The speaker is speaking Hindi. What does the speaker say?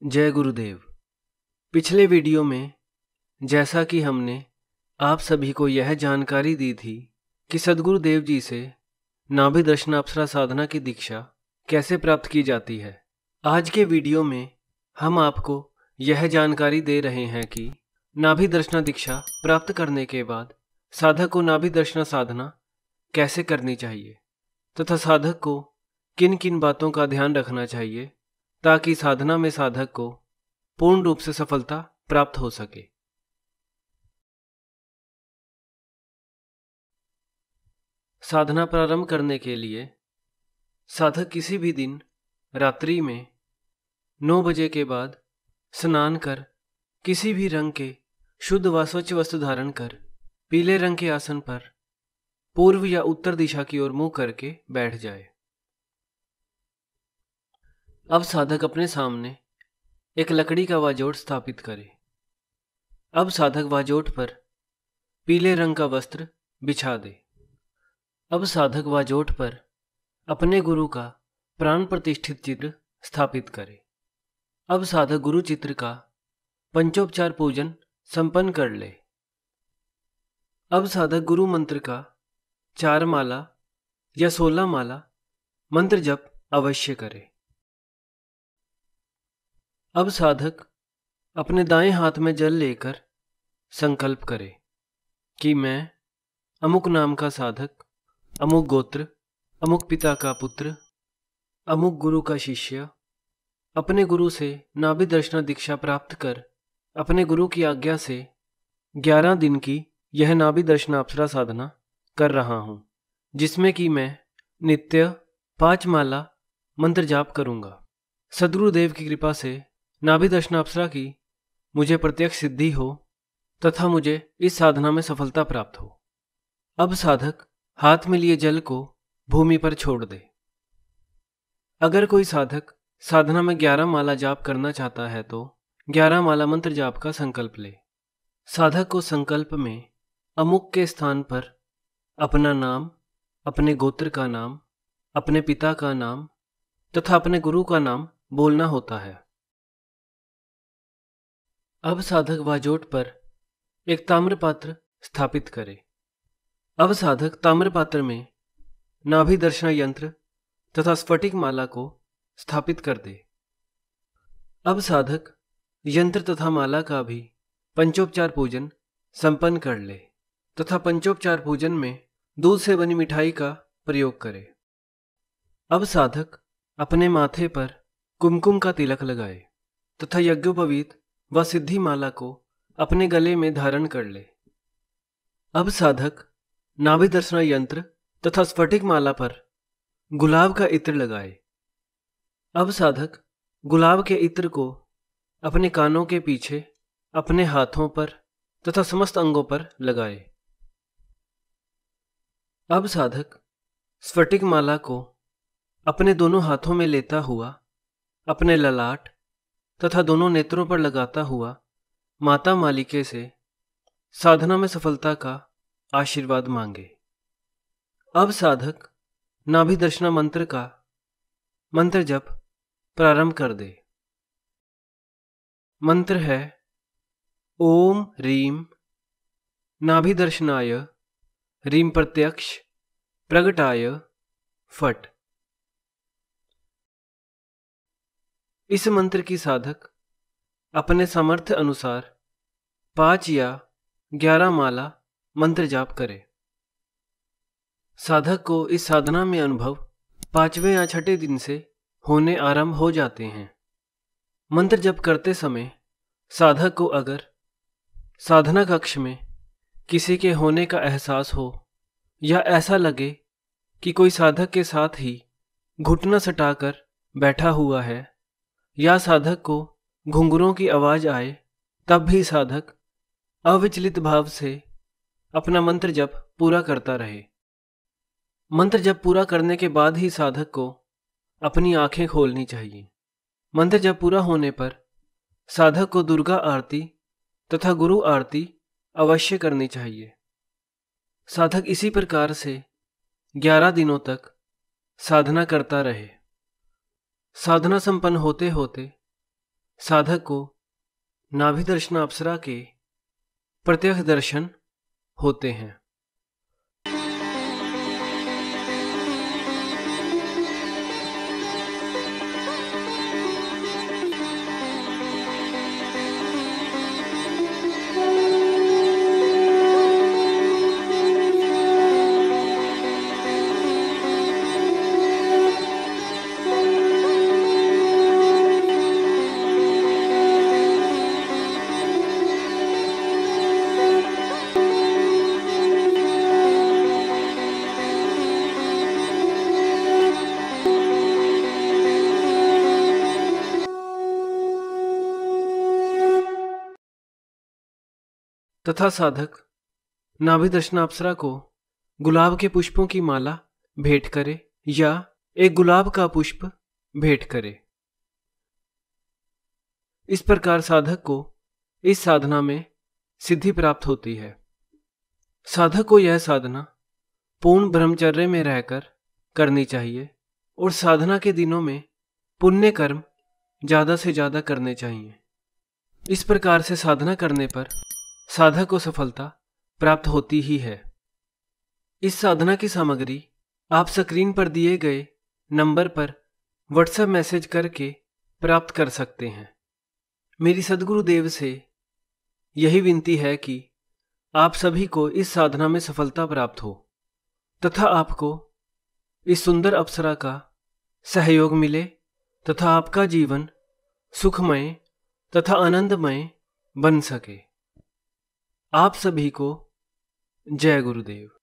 जय गुरुदेव। पिछले वीडियो में जैसा कि हमने आप सभी को यह जानकारी दी थी कि सद्गुरुदेव जी से नाभि दर्शनाप्सरा साधना की दीक्षा कैसे प्राप्त की जाती है, आज के वीडियो में हम आपको यह जानकारी दे रहे हैं कि नाभि दर्शना दीक्षा प्राप्त करने के बाद साधक को नाभि दर्शना साधना कैसे करनी चाहिए तथा साधक को किन किन बातों का ध्यान रखना चाहिए ताकि साधना में साधक को पूर्ण रूप से सफलता प्राप्त हो सके। साधना प्रारंभ करने के लिए साधक किसी भी दिन रात्रि में 9 बजे के बाद स्नान कर किसी भी रंग के शुद्ध व स्वच्छ वस्त्र धारण कर पीले रंग के आसन पर पूर्व या उत्तर दिशा की ओर मुंह करके बैठ जाए। अब साधक अपने सामने एक लकड़ी का वाजोट स्थापित करे। अब साधक वाजोट पर पीले रंग का वस्त्र बिछा दे। अब साधक वाजोट पर अपने गुरु का प्राण प्रतिष्ठित चित्र स्थापित करे। अब साधक गुरु चित्र का पंचोपचार पूजन संपन्न कर ले। अब साधक गुरु मंत्र का 4 माला या 16 माला मंत्र जप अवश्य करे। अब साधक अपने दाएं हाथ में जल लेकर संकल्प करे कि मैं अमुक नाम का साधक, अमुक गोत्र, अमुक पिता का पुत्र, अमुक गुरु का शिष्य, अपने गुरु से नाभि दर्शना दीक्षा प्राप्त कर अपने गुरु की आज्ञा से 11 दिन की यह नाभि दर्शनाप्सरा साधना कर रहा हूँ, जिसमें कि मैं नित्य 5 माला मंत्र जाप करूँगा। सद्गुरुदेव की कृपा से नाभि दर्शनाप्सरा की मुझे प्रत्यक्ष सिद्धि हो तथा मुझे इस साधना में सफलता प्राप्त हो। अब साधक हाथ में लिए जल को भूमि पर छोड़ दे। अगर कोई साधक साधना में 11 माला जाप करना चाहता है तो 11 माला मंत्र जाप का संकल्प ले। साधक को संकल्प में अमुक के स्थान पर अपना नाम, अपने गोत्र का नाम, अपने पिता का नाम तथा अपने गुरु का नाम बोलना होता है। अब साधक वाजोट पर एक ताम्र पात्र स्थापित करे। अब साधक ताम्र पात्र में नाभि दर्शना यंत्र तथा स्फटिक माला को स्थापित कर दे। अब साधक यंत्र तथा माला का भी पंचोपचार पूजन संपन्न कर ले तथा पंचोपचार पूजन में दूध से बनी मिठाई का प्रयोग करे। अब साधक अपने माथे पर कुमकुम का तिलक लगाए तथा यज्ञोपवीत व सिद्धि माला को अपने गले में धारण कर ले। अब साधक नाभि दर्शना यंत्र तथा स्फटिक माला पर गुलाब का इत्र लगाए। अब साधक गुलाब के इत्र को अपने कानों के पीछे, अपने हाथों पर तथा समस्त अंगों पर लगाए। अब साधक स्फटिक माला को अपने दोनों हाथों में लेता हुआ अपने ललाट तथा दोनों नेत्रों पर लगाता हुआ माता मालिके से साधना में सफलता का आशीर्वाद मांगे। अब साधक नाभि दर्शना मंत्र का मंत्र जप प्रारंभ कर दे। मंत्र है ओम रीम नाभि दर्शनाय रीम प्रत्यक्ष प्रगटाय फट। इस मंत्र की साधक अपने सामर्थ्य अनुसार 5 या 11 माला मंत्र जाप करे। साधक को इस साधना में अनुभव 5वें या 6ठे दिन से होने आरंभ हो जाते हैं। मंत्र जप करते समय साधक को अगर साधना कक्ष में किसी के होने का एहसास हो या ऐसा लगे कि कोई साधक के साथ ही घुटना सटाकर बैठा हुआ है या साधक को घुंघरूओं की आवाज आए, तब भी साधक अविचलित भाव से अपना मंत्र जप पूरा करता रहे। मंत्र जप पूरा करने के बाद ही साधक को अपनी आंखें खोलनी चाहिए। मंत्र जप पूरा होने पर साधक को दुर्गा आरती तथा गुरु आरती अवश्य करनी चाहिए। साधक इसी प्रकार से 11 दिनों तक साधना करता रहे। साधना संपन्न होते होते साधक को नाभि दर्शन अप्सरा के प्रत्यक्ष दर्शन होते हैं। तथा साधक नाभि दर्शन अप्सरा को गुलाब के पुष्पों की माला भेंट करे या एक गुलाब का पुष्प भेंट करे। इस प्रकार साधक को इस साधना में सिद्धि प्राप्त होती है। साधक को यह साधना पूर्ण ब्रह्मचर्य में रहकर करनी चाहिए और साधना के दिनों में पुण्य कर्म ज्यादा से ज्यादा करने चाहिए। इस प्रकार से साधना करने पर साधक को सफलता प्राप्त होती ही है। इस साधना की सामग्री आप स्क्रीन पर दिए गए नंबर पर व्हाट्सएप मैसेज करके प्राप्त कर सकते हैं। मेरी सद्गुरुदेव से यही विनती है कि आप सभी को इस साधना में सफलता प्राप्त हो तथा आपको इस सुंदर अप्सरा का सहयोग मिले तथा आपका जीवन सुखमय तथा आनंदमय बन सके। आप सभी को जय गुरुदेव।